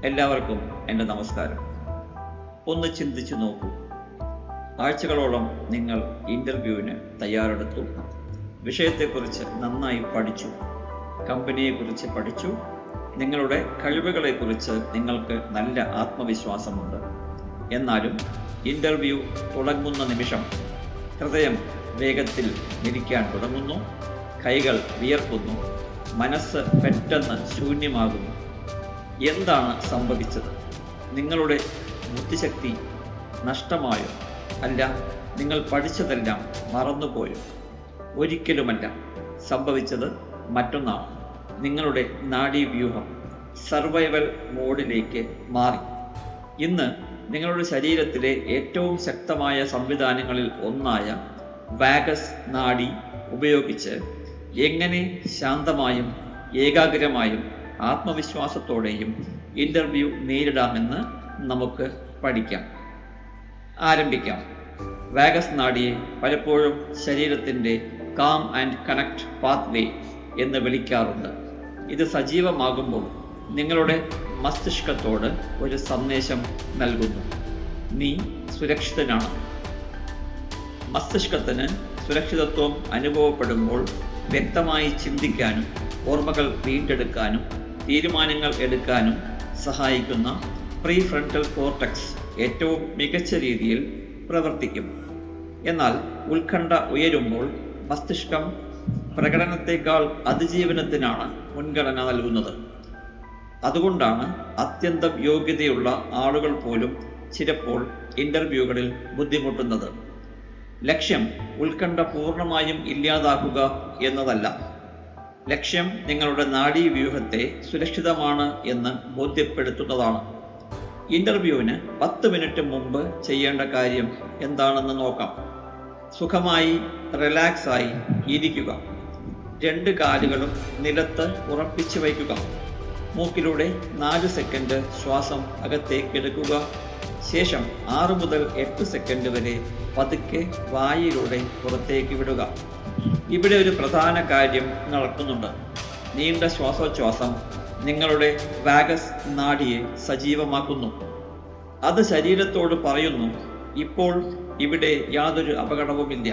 എല്ലാവർക്കും എൻ്റെ നമസ്കാരം. ഒന്ന് ചിന്തിച്ചു നോക്കൂ. ആഴ്ചകളോളം നിങ്ങൾ ഇൻ്റർവ്യൂവിന് തയ്യാറെടുത്തു, വിഷയത്തെക്കുറിച്ച് നന്നായി പഠിച്ചു, കമ്പനിയെക്കുറിച്ച് പഠിച്ചു, നിങ്ങളുടെ കഴിവുകളെക്കുറിച്ച് നിങ്ങൾക്ക് നല്ല ആത്മവിശ്വാസമുണ്ട്. എന്നാലും ഇൻ്റർവ്യൂ തുടങ്ങുന്ന നിമിഷം ഹൃദയം വേഗത്തിൽ മിടിക്കാൻ തുടങ്ങുന്നു, കൈകൾ വിയർക്കുന്നു, മനസ്സ് പെട്ടെന്ന് ശൂന്യമാകുന്നു. എന്താണ് സംഭവിച്ചത്? നിങ്ങളുടെ ബുദ്ധിശക്തി നഷ്ടമായോ? അല്ല, നിങ്ങൾ പഠിച്ചതെല്ലാം മറന്നുപോയോ? ഒരിക്കലുമല്ല. സംഭവിച്ചത് മറ്റൊന്നാണ്. നിങ്ങളുടെ നാഡീവ്യൂഹം സർവൈവൽ മോഡിലേക്ക് മാറി. ഇന്ന് നിങ്ങളുടെ ശരീരത്തിലെ ഏറ്റവും ശക്തമായ സംവിധാനങ്ങളിൽ ഒന്നായ വാഗസ് നാഡി ഉപയോഗിച്ച് എങ്ങനെ ശാന്തമായും ഏകാഗ്രമായും ആത്മവിശ്വാസത്തോടെയും ഇൻ്റർവ്യൂ നേരിടാമെന്ന് നമുക്ക് പഠിക്കാം. ആരംഭിക്കാം. വാഗസ് നാഡിയെ പലപ്പോഴും ശരീരത്തിൻ്റെ കാം ആൻഡ് കണക്ട് പാത്വേ എന്ന് വിളിക്കാറുണ്ട്. ഇത് സജീവമാകുമ്പോൾ നിങ്ങളുടെ മസ്തിഷ്കത്തോട് ഒരു സന്ദേശം നൽകുന്നു: നീ സുരക്ഷിതനാണ്. മസ്തിഷ്കത്തിന് സുരക്ഷിതത്വം അനുഭവപ്പെടുമ്പോൾ വ്യക്തമായി ചിന്തിക്കാനും ഓർമ്മകൾ വീണ്ടെടുക്കാനും തീരുമാനങ്ങൾ എടുക്കാനും സഹായിക്കുന്ന പ്രീഫ്രണ്ടൽ കോർട്ടക്സ് ഏറ്റവും മികച്ച രീതിയിൽ പ്രവർത്തിക്കും. എന്നാൽ ഉത്കണ്ഠ ഉയരുമ്പോൾ മസ്തിഷ്കം പ്രകടനത്തെക്കാൾ അതിജീവനത്തിനാണ് മുൻഗണന നൽകുന്നത്. അതുകൊണ്ടാണ് അത്യന്തം യോഗ്യതയുള്ള ആളുകൾ പോലും ചിലപ്പോൾ ഇൻ്റർവ്യൂകളിൽ ബുദ്ധിമുട്ടുന്നത്. ലക്ഷ്യം ഉത്കണ്ഠ പൂർണ്ണമായും ഇല്ലാതാക്കുക എന്നതല്ല. ലക്ഷ്യം നിങ്ങളുടെ നാഡീവ്യൂഹത്തെ സുരക്ഷിതമാണ് എന്ന് ബോധ്യപ്പെടുത്തുന്നതാണ്. ഇൻ്റർവ്യൂവിന് 10 മിനിറ്റ് മുമ്പ് ചെയ്യേണ്ട കാര്യം എന്താണെന്ന് നോക്കാം. സുഖമായി റിലാക്സായി ഇരിക്കുക. 2 കാലുകളും നിലത്ത് ഉറപ്പിച്ചു വയ്ക്കുക. മൂക്കിലൂടെ 4 സെക്കൻഡ് ശ്വാസം അകത്തേക്കെടുക്കുക. ശേഷം 6 മുതൽ 8 സെക്കൻഡ് വരെ പതുക്കെ വായിലൂടെ പുറത്തേക്ക് വിടുക. ഇവിടെ ഒരു പ്രധാന കാര്യം നടക്കുന്നുണ്ട്. നീണ്ട ശ്വാസോച്ഛ്വാസം നിങ്ങളുടെ വാഗസ് നാഡിയെ സജീവമാക്കുന്നു. അത് ശരീരത്തോട് പറയുന്നു, ഇപ്പോൾ ഇവിടെ യാതൊരു അപകടവുമില്ല.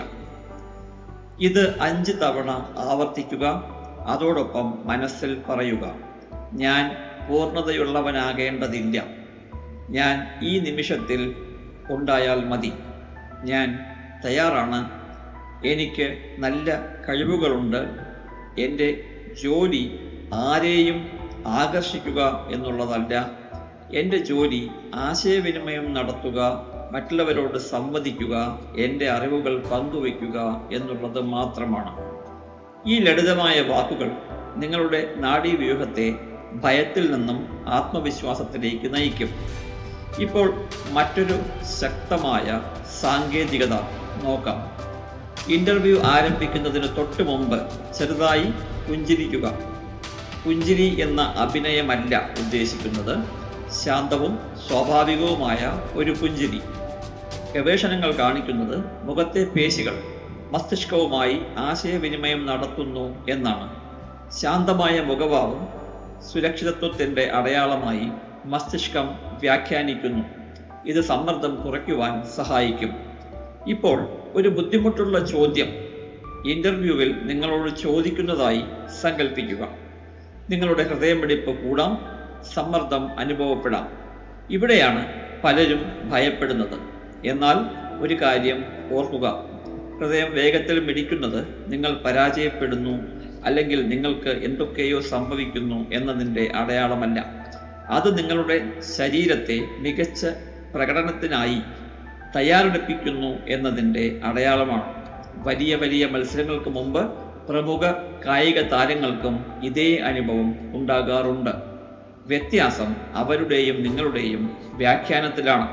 ഇത് 5 തവണ ആവർത്തിക്കുക. അതോടൊപ്പം മനസ്സിൽ പറയുക: ഞാൻ പൂർണ്ണതയുള്ളവനാകേണ്ടതില്ല. ഞാൻ ഈ നിമിഷത്തിൽ ഉണ്ടായാൽ മതി. ഞാൻ തയ്യാറാണ്. എനിക്ക് നല്ല കഴിവുകളുണ്ട്. എൻ്റെ ജോലി ആരെയും ആകർഷിക്കുക എന്നുള്ളതല്ല. എൻ്റെ ജോലി ആശയവിനിമയം നടത്തുക, മറ്റുള്ളവരോട് സംവദിക്കുക, എൻ്റെ അറിവുകൾ പങ്കുവയ്ക്കുക എന്നുള്ളത് മാത്രമാണ്. ഈ ലളിതമായ വാക്കുകൾ നിങ്ങളുടെ നാഡീവ്യൂഹത്തെ ഭയത്തിൽ നിന്നും ആത്മവിശ്വാസത്തിലേക്ക് നയിക്കും. ഇപ്പോൾ മറ്റൊരു ശക്തമായ സാങ്കേതികത നോക്കാം. ഇൻ്റർവ്യൂ ആരംഭിക്കുന്നതിന് തൊട്ട് മുമ്പ് ചെറുതായി പുഞ്ചിരിക്കുക. പുഞ്ചിരി എന്ന അഭിനയമല്ല ഉദ്ദേശിക്കുന്നത്, ശാന്തവും സ്വാഭാവികവുമായ ഒരു പുഞ്ചിരി. ഗവേഷണങ്ങൾ കാണിക്കുന്നത് മുഖത്തെ പേശികൾ മസ്തിഷ്കവുമായി ആശയവിനിമയം നടത്തുന്നു എന്നാണ്. ശാന്തമായ മുഖഭാവം സുരക്ഷിതത്വത്തിൻ്റെ അടയാളമായി മസ്തിഷ്കം വ്യാഖ്യാനിക്കുന്നു. ഇത് സമ്മർദ്ദം കുറയ്ക്കുവാൻ സഹായിക്കും. ഇപ്പോൾ ഒരു ബുദ്ധിമുട്ടുള്ള ചോദ്യം ഇൻ്റർവ്യൂവിൽ നിങ്ങളോട് ചോദിക്കുന്നതായി സങ്കല്പിക്കുക. നിങ്ങളുടെ ഹൃദയമിടിപ്പ് കൂടാം, സമ്മർദ്ദം അനുഭവപ്പെടാം. ഇവിടെയാണ് പലരും ഭയപ്പെടുന്നത്. എന്നാൽ ഒരു കാര്യം ഓർക്കുക: ഹൃദയം വേഗത്തിൽ മിടിക്കുന്നത് നിങ്ങൾ പരാജയപ്പെടുന്നു അല്ലെങ്കിൽ നിങ്ങൾക്ക് എന്തൊക്കെയോ സംഭവിക്കുന്നു എന്നതിൻ്റെ അടയാളമല്ല. അത് നിങ്ങളുടെ ശരീരത്തെ മികച്ച പ്രകടനത്തിനായി തയ്യാറെടുപ്പിക്കുന്നു എന്നതിൻ്റെ അടയാളമാണ്. വലിയ വലിയ മത്സരങ്ങൾക്ക് മുമ്പ് പ്രമുഖ കായിക താരങ്ങൾക്കും ഇതേ അനുഭവം ഉണ്ടാകാറുണ്ട്. വ്യത്യാസം അവരുടെയും നിങ്ങളുടെയും വ്യാഖ്യാനത്തിലാണ്.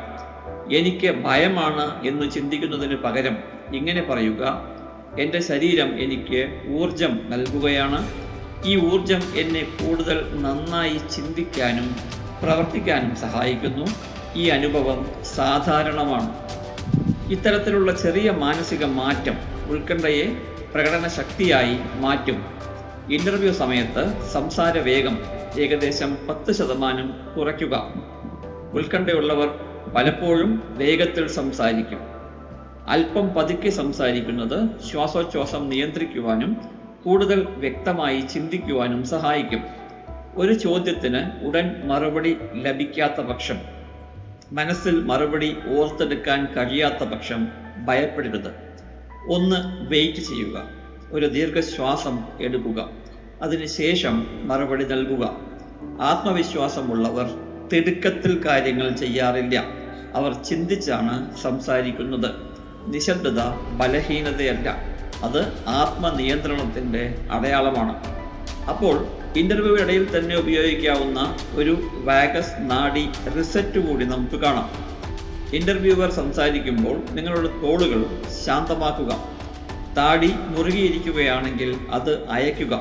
എനിക്ക് ഭയമാണ് എന്ന് ചിന്തിക്കുന്നതിന് പകരം ഇങ്ങനെ പറയുക: എൻ്റെ ശരീരം എനിക്ക് ഊർജം നൽകുകയാണ്. ഈ ഊർജം എന്നെ കൂടുതൽ നന്നായി ചിന്തിക്കാനും പ്രവർത്തിക്കാനും സഹായിക്കുന്നു. ഈ അനുഭവം സാധാരണമാണ്. ഇത്തരത്തിലുള്ള ചെറിയ മാനസിക മാറ്റം ഉത്കണ്ഠയെ പ്രകടന ശക്തിയായി മാറ്റും. ഇന്റർവ്യൂ സമയത്ത് സംസാര വേഗം ഏകദേശം 10% കുറയ്ക്കുക. ഉത്കണ്ഠയുള്ളവർ പലപ്പോഴും വേഗത്തിൽ സംസാരിക്കും. അല്പം പതുക്കെ സംസാരിക്കുന്നത് ശ്വാസോച്ഛ്വാസം നിയന്ത്രിക്കുവാനും കൂടുതൽ വ്യക്തമായി ചിന്തിക്കുവാനും സഹായിക്കും. ഒരു ചോദ്യത്തിന് ഉടൻ മറുപടി ലഭിക്കാത്ത പക്ഷം, മനസ്സിൽ മറുപടി ഓർത്തെടുക്കാൻ കഴിയാത്ത പക്ഷം ഭയപ്പെടരുത്. ഒന്ന് വെയിറ്റ് ചെയ്യുക. ഒരു ദീർഘശ്വാസം എടുക്കുക. അതിനുശേഷം മറുപടി നൽകുക. ആത്മവിശ്വാസമുള്ളവർ തിടുക്കത്തിൽ കാര്യങ്ങൾ ചെയ്യാറില്ല. അവർ ചിന്തിച്ചാണ് സംസാരിക്കുന്നത്. നിശബ്ദത ബലഹീനതയല്ല, അത് ആത്മനിയന്ത്രണത്തിൻ്റെ അടയാളമാണ്. അപ്പോൾ ഇന്റർവ്യൂ ഇടയിൽ തന്നെ ഉപയോഗിക്കാവുന്ന ഒരു വാഗസ് നാഡി റിസെറ്റ് കൂടി നമുക്ക് കാണാം. ഇന്റർവ്യൂവർ സംസാരിക്കുമ്പോൾ നിങ്ങളുടെ തോളുകൾ ശാന്തമാക്കുക. താടി മുറുകിയിരിക്കുകയാണെങ്കിൽ അത് അയയ്ക്കുക.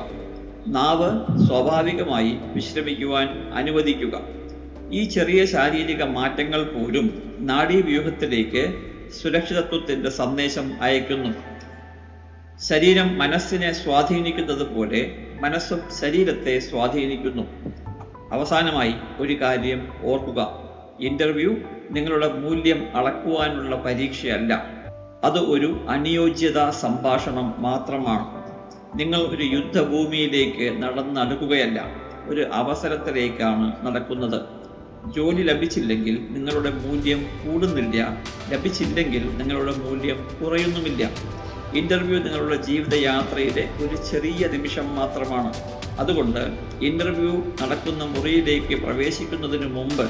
നാവ് സ്വാഭാവികമായി വിശ്രമിക്കുവാൻ അനുവദിക്കുക. ഈ ചെറിയ ശാരീരിക മാറ്റങ്ങൾ പോലും നാഡീവ്യൂഹത്തിലേക്ക് സുരക്ഷിതത്വത്തിൻ്റെ സന്ദേശം അയക്കുന്നു. ശരീരം മനസ്സിനെ സ്വാധീനിക്കുന്നത് പോലെ മനസ്സും ശരീരത്തെ സ്വാധീനിക്കുന്നു. അവസാനമായി ഒരു കാര്യം ഓർക്കുക. ഇന്റർവ്യൂ നിങ്ങളുടെ മൂല്യം അളക്കുവാനുള്ള പരീക്ഷയല്ല. അത് ഒരു അനുയോജ്യതാ സംഭാഷണം മാത്രമാണ്. നിങ്ങൾ ഒരു യുദ്ധഭൂമിയിലേക്ക് നടന്നടുക്കുകയല്ല, ഒരു അവസരത്തിലേക്കാണ് നടക്കുന്നത്. ജോലി ലഭിച്ചില്ലെങ്കിൽ നിങ്ങളുടെ മൂല്യം കൂടുന്നില്ല, ലഭിച്ചില്ലെങ്കിൽ നിങ്ങളുടെ മൂല്യം കുറയുന്നുമില്ല. ഇന്റർവ്യൂ നിങ്ങളുടെ ജീവിതയാത്രയിലെ ഒരു ചെറിയ നിമിഷം മാത്രമാണ്. അതുകൊണ്ട് ഇന്റർവ്യൂ നടക്കുന്ന മുറിയിലേക്ക് പ്രവേശിക്കുന്നതിന് മുമ്പ്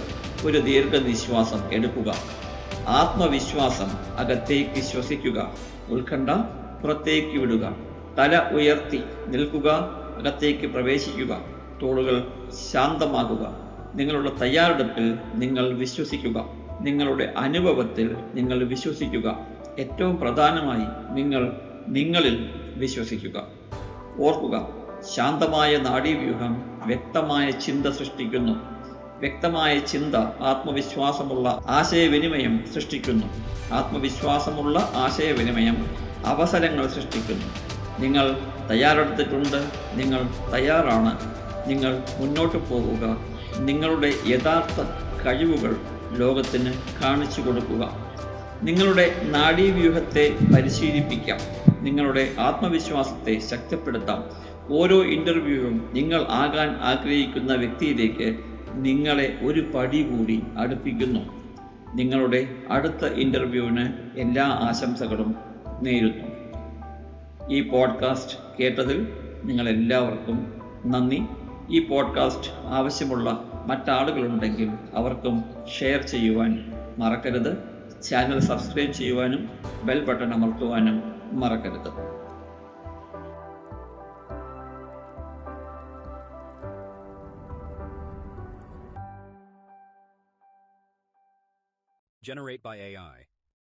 ഒരു ദീർഘനിശ്വാസം എടുക്കുക. ആത്മവിശ്വാസം അകത്തേക്ക് ശ്വസിക്കുക. ഉത്കണ്ഠ പുറത്തേക്ക് വിടുക. തല ഉയർത്തി നിൽക്കുക. അകത്തേക്ക് പ്രവേശിക്കുക. തോളുകൾ ശാന്തമാക്കുക. നിങ്ങളുടെ തയ്യാറെടുപ്പിൽ നിങ്ങൾ വിശ്വസിക്കുക. നിങ്ങളുടെ അനുഭവത്തിൽ നിങ്ങൾ വിശ്വസിക്കുക. ഏറ്റവും പ്രധാനമായി നിങ്ങൾ നിങ്ങളിൽ വിശ്വസിക്കുക. ഓർക്കുക, ശാന്തമായ നാഡീവ്യൂഹം വ്യക്തമായ ചിന്ത സൃഷ്ടിക്കുന്നു. വ്യക്തമായ ചിന്ത ആത്മവിശ്വാസമുള്ള ആശയവിനിമയം സൃഷ്ടിക്കുന്നു. ആത്മവിശ്വാസമുള്ള ആശയവിനിമയം അവസരങ്ങൾ സൃഷ്ടിക്കുന്നു. നിങ്ങൾ തയ്യാറെടുത്തിട്ടുണ്ട്. നിങ്ങൾ തയ്യാറാണ്. നിങ്ങൾ മുന്നോട്ട് പോവുക. നിങ്ങളുടെ യഥാർത്ഥ കഴിവുകൾ ലോകത്തിന് കാണിച്ചു കൊടുക്കുക. നിങ്ങളുടെ നാഡീവ്യൂഹത്തെ പരിശീലിപ്പിക്കാം. നിങ്ങളുടെ ആത്മവിശ്വാസത്തെ ശക്തിപ്പെടുത്താം. ഓരോ ഇന്റർവ്യൂവും നിങ്ങൾ ആകാൻ ആഗ്രഹിക്കുന്ന വ്യക്തിയിലേക്ക് നിങ്ങളെ ഒരു പടി കൂടി അടുപ്പിക്കുന്നു. നിങ്ങളുടെ അടുത്ത ഇന്റർവ്യൂവിന് എല്ലാ ആശംസകളും നേരുന്നു. ഈ പോഡ്കാസ്റ്റ് കേട്ടതിൽ നിങ്ങളെല്ലാവർക്കും നന്ദി. ഈ പോഡ്കാസ്റ്റ് ആവശ്യമുള്ള മറ്റാളുകളുണ്ടെങ്കിൽ അവർക്കും ഷെയർ ചെയ്യുവാൻ മറക്കരുത്. ചാനൽ സബ്സ്ക്രൈബ് ചെയ്യുവാനും ബെൽ ബട്ടൺ അമർത്തുവാനും മറക്കരുത്. Generate by AI.